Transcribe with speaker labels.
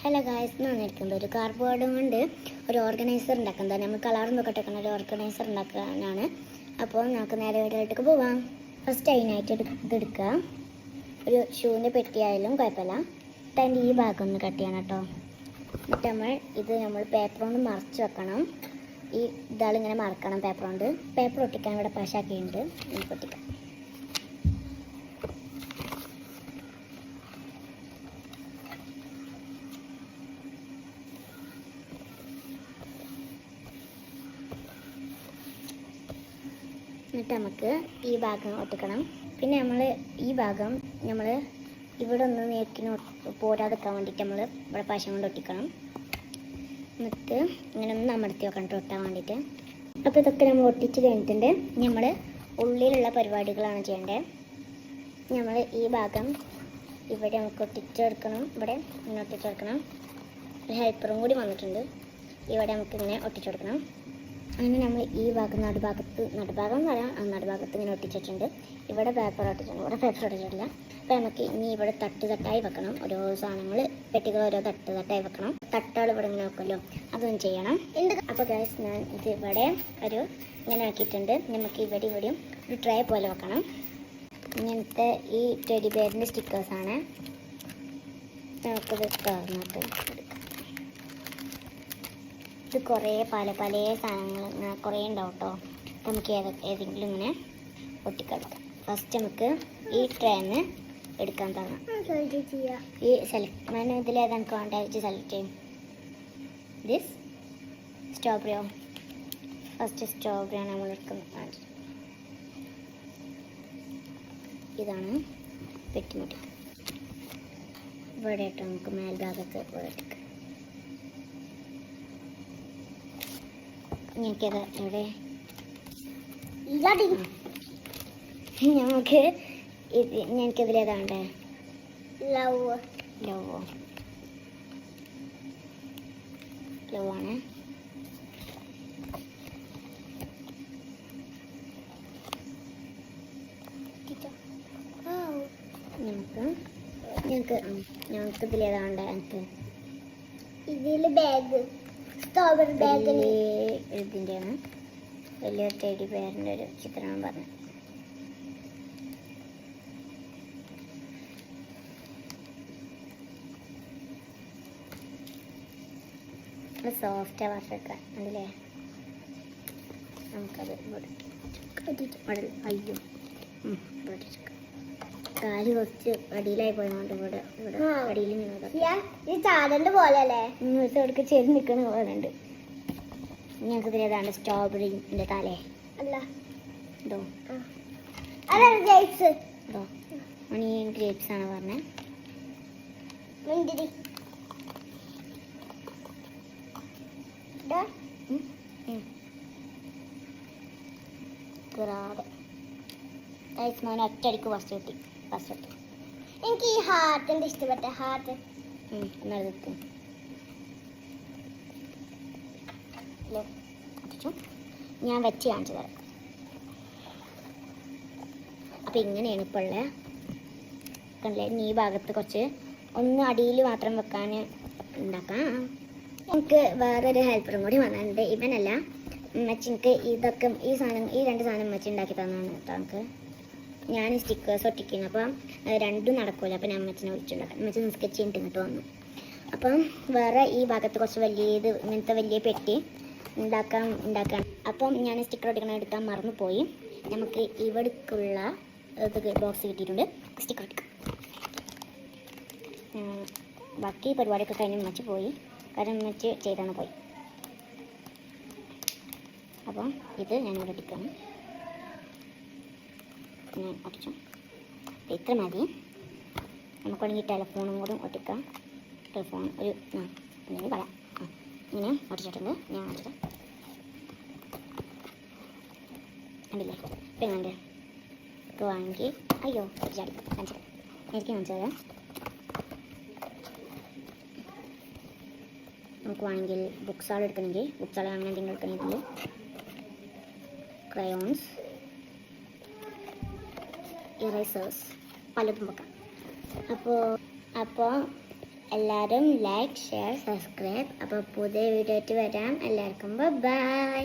Speaker 1: Hello guys, എന്ന് വന്നിരിക്കുന്നത് ഒരു കാർഡ്ബോർഡ് കൊണ്ട് ഒരു ഓർഗനൈസർ ഉണ്ടാക്കുന്നത്. നമ്മൾ കളറും ഒക്കെ ഇട്ടേക്കുന്ന ഒരു ഓർഗനൈസർ ഉണ്ടാക്കാനാണ്. അപ്പോൾ നമുക്ക് നേരെ വീട്ടിലേക്ക് പോവാം. ഫസ്റ്റ് അതിനായിട്ട് ഇതെടുക്കുക. ഒരു ഷൂവിൻ്റെ പെട്ടിയായാലും കുഴപ്പമില്ല. അതിൻ്റെ ഈ ഭാഗം ഒന്ന് കട്ട് ചെയ്യണം കേട്ടോ. എന്നിട്ട് നമ്മൾ പേപ്പർ കൊണ്ട് മറച്ച് വെക്കണം. ഈ ഇതാളിങ്ങനെ മറക്കണം പേപ്പർ കൊണ്ട്. പേപ്പർ ഒട്ടിക്കാൻ ഇവിടെ പശാക്കിയുണ്ട്, നമുക്ക് ഒട്ടിക്കാം. എന്നിട്ട് നമുക്ക് ഈ ഭാഗം ഒട്ടിക്കണം. പിന്നെ നമ്മൾ ഈ ഭാഗം ഇവിടെ ഒന്ന് നേക്കിന് പോരാതെക്കാൻ വേണ്ടിയിട്ട് നമ്മൾ ഇവിടെ പശ കൊണ്ട് ഒട്ടിക്കണം. എന്നിട്ട് ഇങ്ങനെ ഒന്ന് അമർത്തി വെക്കണം ഒട്ടാൻ വേണ്ടിയിട്ട്. അപ്പോൾ ഇതൊക്കെ നമ്മൾ ഒട്ടിച്ച് കഴിഞ്ഞിട്ടുണ്ട്. നമ്മൾ ഉള്ളിലുള്ള പരിപാടികളാണ് ചെയ്യേണ്ടത്. നമ്മൾ ഈ ഭാഗം ഇവിടെ നമുക്ക് ഒട്ടിച്ചെടുക്കണം. ഇവിടെ ഇങ്ങനെ ഒട്ടിച്ചെടുക്കണം. ഒരു ഹെൽപ്പറും കൂടി വന്നിട്ടുണ്ട്. ഇവിടെ നമുക്ക് ഇങ്ങനെ ഒട്ടിച്ചെടുക്കണം. അങ്ങനെ നമ്മൾ ഈ ഭാഗം നടുഭാഗം നടുഭാഗത്ത് ഇങ്ങനെ ഒട്ടിച്ചിട്ടുണ്ട്. ഇവിടെ പേപ്പർ ഒട്ടിച്ചിട്ടുണ്ട്, ഇവിടെ പേപ്പർ ഒട്ടിച്ചിട്ടില്ല. അപ്പോൾ നമുക്ക് ഇനി ഇവിടെ തട്ടായി വെക്കണം. ഓരോ സാധനങ്ങൾ പെട്ടികൾ ഓരോ തട്ടായി വെക്കണം. തട്ടുകൾ ഇവിടെ ഇങ്ങനെ വെക്കുമല്ലോ, അതൊന്നും ചെയ്യണം. അപ്പോൾ ഗൈസ്, ഞാൻ ഇത് ഇവിടെ ഇങ്ങനെ ആക്കിയിട്ടുണ്ട്. നമുക്ക് ഇവിടെയും ഒരു ട്രേ പോലെ വെക്കണം. ഇങ്ങനത്തെ ഈ ടെഡി ബെയറിൻ്റെ സ്റ്റിക്കേഴ്സാണ്. നമുക്കിത് തുറന്നിട്ട് ഇത് കുറേ പല സാധനങ്ങൾ കുറേ ഉണ്ടാവും കേട്ടോ. നമുക്ക് ഏതെങ്കിലും ഇങ്ങനെ ഒട്ടിക്കെടുക്കാം. ഫസ്റ്റ് നമുക്ക് ഈ ട്രേന്ന് എടുക്കാൻ തുടങ്ങാം. ഈ സെലക്ട് ഇതിലേതാണ് കോണ്ടാക്ട് സെലക്ട് ചെയ്യും. ദിസ് സ്ട്രോബെറിയോ? ഫസ്റ്റ് സ്ട്രോബെറിയാണ് നമ്മൾ എടുക്കുന്നത്. ഇതാണ് പെട്ടിമുട്ടി. ഇവിടെ ഇട്ട് നമുക്ക് മേൽഭാഗത്ത് ഇവിടെ ഇട്ടിക്കാം. എനിക്കത് ഇവിടെ ഞങ്ങൾക്ക് എനിക്കതിലേതാണ്ടേ ലവ് ആണ്. ഞങ്ങൾക്ക് ഇതിലേതാണ്ട്. എനിക്ക് ഇതിൽ ബാഗ് സ്ട്രോബെറി ബാഗ് ഇതിൻ്റെയാണ്. വലിയൊരു ടെഡി ബെയറിൻ്റെ ഒരു ചിത്രമാണ് പറഞ്ഞത്. സോഫ്റ്റ് വർക്കൊക്കെ ഉണ്ടല്ലേ. നമുക്കത് അയ്യോ കാല് കുറച്ച് അടിയിലായി പോയതുകൊണ്ട് ഇവിടെ അടിയിൽ ചാടന്റെ പോലെ അല്ലേ ഇവിടേക്ക് ചെരി നിൽക്കണ പോലെ ഉണ്ട്. ഞങ്ങൾക്ക് ഇതിലേതാണ് സ്ട്രോബെറിന്റെ തലേ അല്ല ഇതോ ഗ്രേപ്സ് ആണ് പറഞ്ഞത്. ഒറ്റയടിക്ക് ഫസ്റ്റ് കിട്ടി. എനിക്ക് ഈ ഹാർട്ടിൻ്റെ ഇഷ്ടപ്പെട്ട ഹാർട്ട് ഞാൻ വെച്ച് കാണിച്ചു തരാം. അപ്പം ഇങ്ങനെയാണ് ഇപ്പോൾ ഉള്ളത്. കണ്ടില്ലേ, ഈ ഭാഗത്ത് കുറച്ച് ഒന്ന് അടിയിൽ മാത്രം വെക്കാൻ ഉണ്ടാക്കാം. എനിക്ക് വേറൊരു ഹെൽപ്പറും കൂടി വന്നിട്ടുണ്ട്. ഇവനല്ല മച്ചിക്ക് ഈ രണ്ട് സാധനം മച്ചി ഉണ്ടാക്കി തന്നാണ് കേട്ടോ. നമുക്ക് ഞാൻ സ്റ്റിക്കേഴ്സ് ഒട്ടിക്കുന്നു. അപ്പം രണ്ടും നടക്കില്ല. അപ്പം ഞാൻ അമ്മച്ചിനെ വിളിച്ചുണ്ടാക്കാം. അമ്മച്ചി സ്കെച്ച് ചെയ്തിട്ട് ഇങ്ങോട്ട് വന്നു. അപ്പം വേറെ ഈ ഭാഗത്ത് കുറച്ച് ഇങ്ങനത്തെ വലിയ പെട്ടി ഉണ്ടാക്കാൻ. അപ്പം ഞാൻ സ്റ്റിക്കർ ഒട്ടിക്കണം എടുക്കാൻ മറന്നുപോയി. നമുക്ക് ഇവിടേക്കുള്ള ബോക്സ് കിട്ടിയിട്ടുണ്ട്. സ്റ്റിക്കർ ഒട്ടിക്കാം. ബാക്കി പരിപാടിയൊക്കെ കഴിഞ്ഞ് അമ്മച്ചി പോയി. കാരണം അമ്മച്ചി ചെയ്താണ് പോയി. അപ്പം ഇത് ഞാനിവിടെ ഒട്ടിക്കണം. ഞാൻ ഒട്ടിച്ചു. ഇത്ര മതി. നമുക്ക് വേണമെങ്കിൽ ടെലിഫോണും കൂടി ഒട്ടിക്കാം. ടെലിഫോൺ ഒരു എന്തെങ്കിലും പറയാം. ഇങ്ങനെ ഒട്ടിച്ചിട്ടുണ്ട്. ഞാൻ ഒട്ടിച്ചു കണ്ടില്ലേ. പിന്നെ ഇത് വാങ്ങി അയ്യോ എനിക്ക് കാണിച്ചത്. നമുക്ക് വേണമെങ്കിൽ ബുക്സാൾ എടുക്കണമെങ്കിൽ ബുക്സാൾ അങ്ങനെ എന്തെങ്കിലും എടുക്കണമെങ്കിൽ ക്രയോൺസ്, ഇറേസേഴ്സ് പലതും വെക്കാം. അപ്പോൾ എല്ലാവരും ലൈക്ക് ഷെയർ സബ്സ്ക്രൈബ്. അപ്പോൾ പുതിയ വീഡിയോ ആയിട്ട് വരാം. എല്ലാവർക്കും ബൈ.